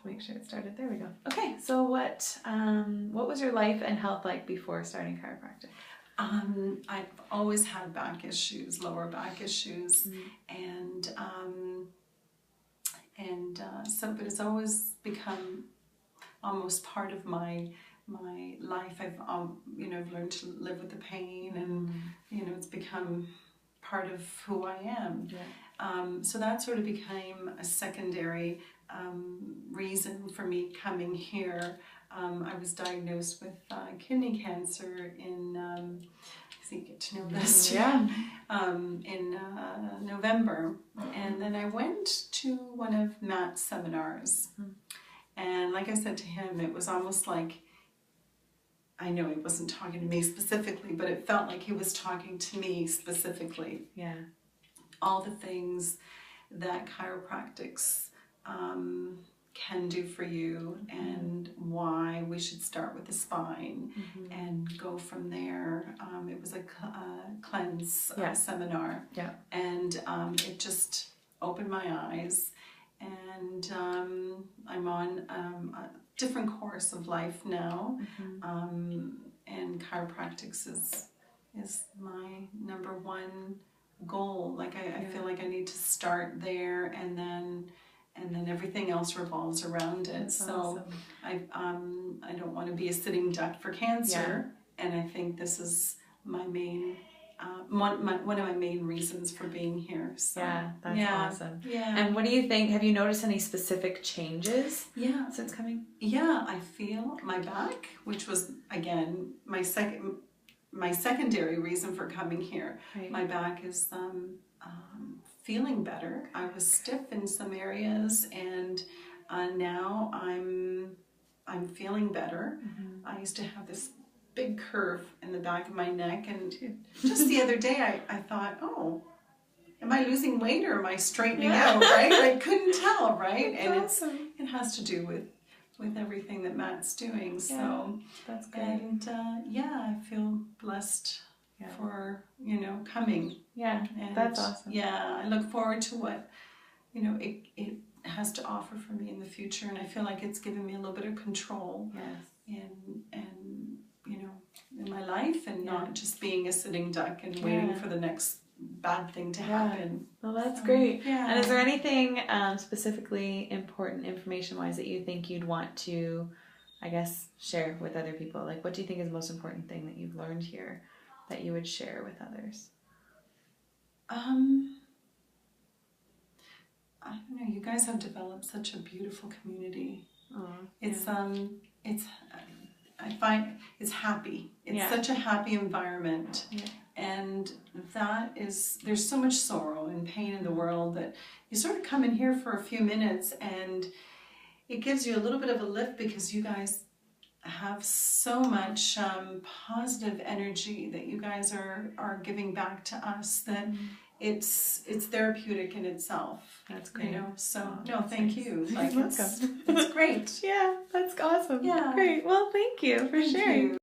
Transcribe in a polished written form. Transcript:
make sure it started. There we go. Okay, so what was your life and health like before starting chiropractic? I've always had back issues, lower back issues, but it's always become almost part of my life. I've I've learned to live with the pain, and it's become part of who I am. Yeah. So that sort of became a secondary reason for me coming here. I was diagnosed with kidney cancer in, so you get to know this, yeah, in November. And then I went to one of Matt's seminars. And like I said to him, it was almost like, I know he wasn't talking to me specifically, but it felt like he was talking to me specifically. Yeah. All the things that chiropractics can do for you, and why we should start with the spine and go from there. It was a cleanse seminar, and it just opened my eyes, and I'm on a different course of life now, and chiropractics is my number one goal. Like I feel like I need to start there, and then everything else revolves around it. That's so awesome. I don't want to be a sitting duck for cancer, and I think this is my main one of my main reasons for being here. So that's awesome. Yeah. And what do you think? Have you noticed any specific changes? Since coming? Yeah, I feel my back, which was again my secondary reason for coming here. Right. My back is feeling better. I was stiff in some areas, and now I'm feeling better. I used to have this big curve in the back of my neck, and just the other day I thought, oh, am I losing weight or am I straightening out, right? I couldn't tell, right? That's and awesome. it has to do with everything that Matt's doing. So that's great. And I feel blessed for coming. And that's awesome. I look forward to what it has to offer for me in the future, and I feel like it's given me a little bit of control in my life, and not just being a sitting duck and waiting for the next bad thing to happen. Well, that's great. And is there anything specifically important information-wise that you think you'd want to, I guess, share with other people? Like, what do you think is the most important thing that you've learned here that you would share with others? I don't know. You guys have developed such a beautiful community. I find it's happy. It's such a happy environment. And there's so much sorrow and pain in the world that you sort of come in here for a few minutes, and it gives you a little bit of a lift, because you guys have so much positive energy that you guys are giving back to us, that it's therapeutic in itself. That's great. So thank you. Like, it's great. Yeah, that's awesome. Yeah. Great. Well, thank you for sharing.